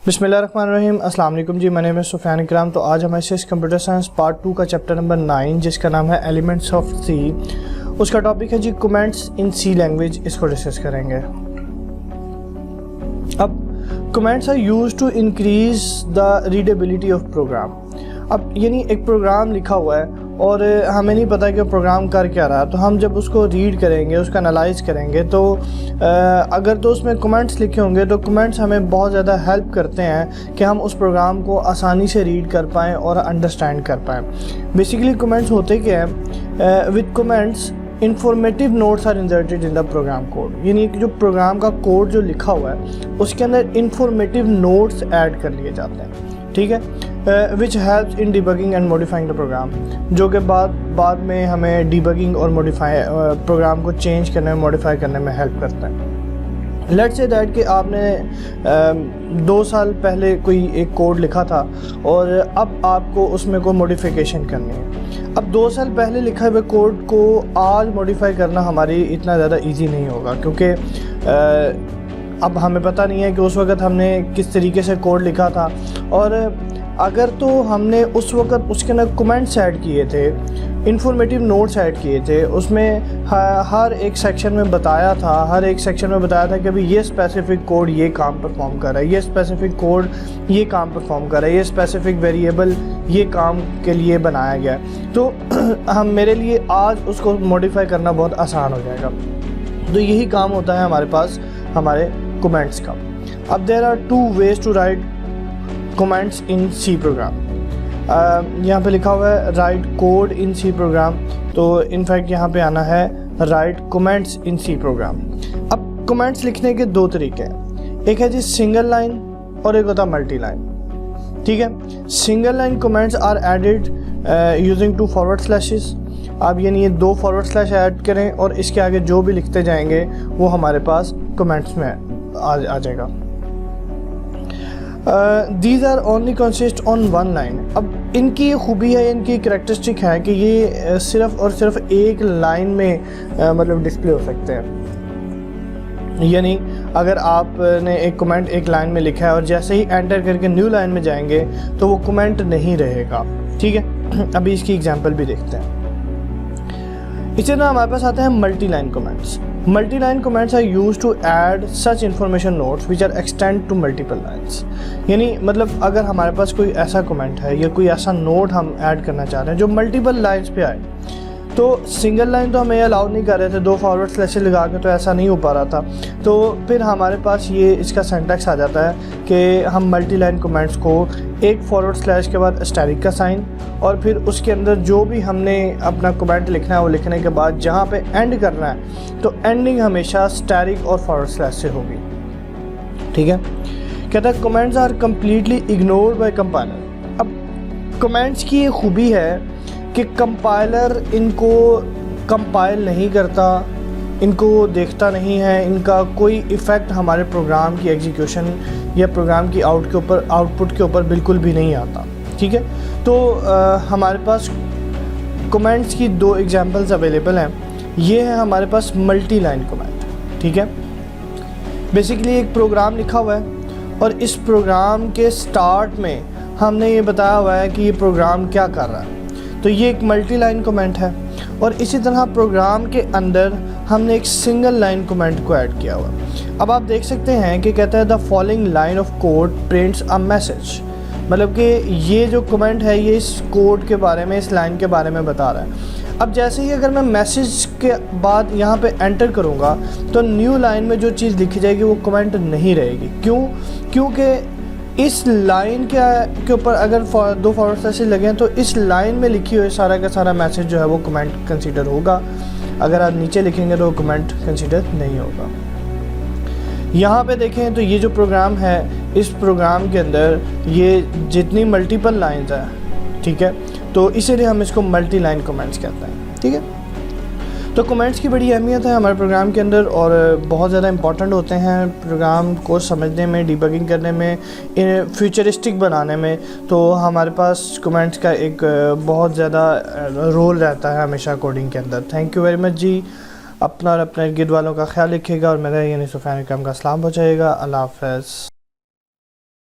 बिस्मिल्लाहिर्रहमानिर्रहीम। अस्सलाम वालेकुम जी, मेरे नाम है सुफियान इकराम। तो आज हमारे से कंप्यूटर साइंस पार्ट 2 का चैप्टर नंबर 9 जिसका नाम है एलिमेंट्स ऑफ सी, उसका टॉपिक है जी कमेंट्स इन सी लैंग्वेज। इसको डिस्कस करेंगे। अब comments are used to increase the readability of program. अब यानी एक प्रोग्राम लिखा हुआ है और हमें नहीं पता कि प्रोग्राम कर क्या रहा है, तो हम जब उसको रीड करेंगे, उसका एनालाइज करेंगे, तो अगर तो उसमें कमेंट्स लिखे होंगे तो कमेंट्स हमें बहुत ज़्यादा हेल्प करते हैं कि हम उस प्रोग्राम को आसानी से रीड कर पाएँ और अंडरस्टैंड कर पाएँ। बेसिकली कमेंट्स होते क्या हैं, with comments informative notes are inserted in the program code. यानी कि जो प्रोग्राम का कोड जो लिखा हुआ है उसके अंदर इंफॉर्मेटिव नोट्स ऐड कर लिए जाते हैं, ठीक है, which helps in debugging and modifying the program, जो कि बाद में हमें डिबगिंग और प्रोग्राम को चेंज करने में, मॉडिफाई करने में हेल्प करता है। लेट्स से दैट कि आपने 2 साल पहले कोई एक कोड लिखा था और अब आपको उसमें कोई मॉडिफिकेशन करनी है। अब 2 साल पहले लिखा हुए कोड को आज मॉडिफाई करना हमारी इतना ज़्यादा इजी नहीं होगा, क्योंकि अब हमें पता नहीं है कि उस वक़्त हमने किस तरीके से कोड लिखा था, और अगर तो हमने उस वक़्त उसके अंदर कमेंट्स ऐड किए थे, इंफॉर्मेटिव नोट्स ऐड किए थे, उसमें हर एक सेक्शन में बताया था कि अभी ये स्पेसिफ़िक कोड ये काम परफॉर्म कर रहा है, ये स्पेसिफ़िक कोड ये काम परफॉर्म कर रहा है, ये स्पेसिफ़िक वेरिएबल ये काम के लिए बनाया गया है, तो मेरे लिए आज उसको मॉडिफाई करना बहुत आसान हो जाएगा। तो यही काम होता है हमारे पास हमारे कमेंट्स का। अब there are 2 ways to write comments in C program. यहाँ पे लिखा हुआ है write code in C program, तो इनफैक्ट यहाँ पे आना है write comments in C program. अब कमेंट्स लिखने के 2 तरीके हैं, एक है जी सिंगल लाइन और एक होता है मल्टी लाइन, ठीक है। Single line comments are added using 2 forward slashes. आप यानी ये 2 फॉरवर्ड स्लैश ऐड करें और इसके आगे जो भी लिखते जाएंगे वो हमारे पास कमेंट्स में आ जाएगा। These are only consist on 1 line. अब इनकी खूबी है, इनकी करैक्टरिस्टिक है कि ये सिर्फ़ और सिर्फ एक लाइन में मतलब डिस्प्ले हो सकते हैं। यानी अगर आपने एक कमेंट एक लाइन में लिखा है और जैसे ही एंटर करके न्यू लाइन में जाएंगे तो वो कमेंट नहीं रहेगा, ठीक है। अभी इसकी एग्जांपल भी देखते हैं। इसी तरह हमारे पास आते हैं multi line comments. Multi line comments are used to add such information notes which are extend to multiple lines. यानी मतलब अगर हमारे पास कोई ऐसा कमेंट है या कोई ऐसा नोट हम ऐड करना चाह रहे हैं जो मल्टीपल लाइन्स पे आए, तो सिंगल लाइन तो हमें अलाउ नहीं कर रहे थे, 2 फॉरवर्ड स्लैशेस लगा के तो ऐसा नहीं हो पा रहा था। तो फिर हमारे पास ये इसका सिंटैक्स आ जाता है कि हम मल्टी लाइन कमेंट्स को एक फॉरवर्ड स्लैश के बाद एस्टेरिक का साइन और फिर उसके अंदर जो भी हमने अपना कमेंट लिखना है वो लिखने के बाद जहाँ पे एंड करना है तो एंडिंग हमेशा एस्टेरिक और फॉरवर्ड स्लैश से होगी, ठीक है। कहता है comments are completely ignored by compiler. अब कमेंट्स की ये खूबी है कि कंपाइलर इनको कंपाइल नहीं करता, इनको देखता नहीं है, इनका कोई इफ़ेक्ट हमारे प्रोग्राम की एग्जीक्यूशन या प्रोग्राम की आउटपुट के ऊपर बिल्कुल भी नहीं आता, ठीक है। तो हमारे पास कमेंट्स की 2 एग्जांपल्स अवेलेबल हैं। ये है हमारे पास मल्टी लाइन कमेंट, ठीक है। बेसिकली एक प्रोग्राम लिखा हुआ है और इस प्रोग्राम के स्टार्ट में हमने ये बताया हुआ है कि ये प्रोग्राम क्या कर रहा है, तो ये एक मल्टी लाइन कमेंट है। और इसी तरह प्रोग्राम के अंदर हमने एक सिंगल लाइन कमेंट को ऐड किया हुआ। अब आप देख सकते हैं कि कहता है the following line of code prints a message. मतलब कि ये जो कमेंट है ये इस कोड के बारे में, इस लाइन के बारे में बता रहा है। अब जैसे ही अगर मैं मैसेज के बाद यहाँ पे एंटर करूँगा तो न्यू लाइन में जो चीज़ लिखी जाएगी वो कमेंट नहीं रहेगी। क्योंकि इस लाइन के ऊपर अगर 2 फॉरवर्ड स्लैशेस लगे हैं तो इस लाइन में लिखी हुई सारा का सारा मैसेज जो है वो कमेंट कंसीडर होगा। अगर आप नीचे लिखेंगे तो कमेंट कंसीडर नहीं होगा। यहाँ पे देखें तो ये जो प्रोग्राम है, इस प्रोग्राम के अंदर ये जितनी मल्टीपल लाइंस हैं, ठीक है, तो इसीलिए हम इसको मल्टी लाइन कमेंट्स कहते हैं, ठीक है। तो कमेंट्स की बड़ी अहमियत है हमारे प्रोग्राम के अंदर और बहुत ज़्यादा इंपॉर्टेंट होते हैं प्रोग्राम को समझने में, डिबगिंग करने में, फ्यूचरिस्टिक बनाने में। तो हमारे पास कमेंट्स का एक बहुत ज़्यादा रोल रहता है हमेशा कोडिंग के अंदर। थैंक यू वेरी मच जी। अपना और अपने गिरद वालों का ख्याल रखिएगा और मेरा यानी सुफियान इकराम का सलाम पहुँचाइएगा। अल्लाह हाफ़िज़।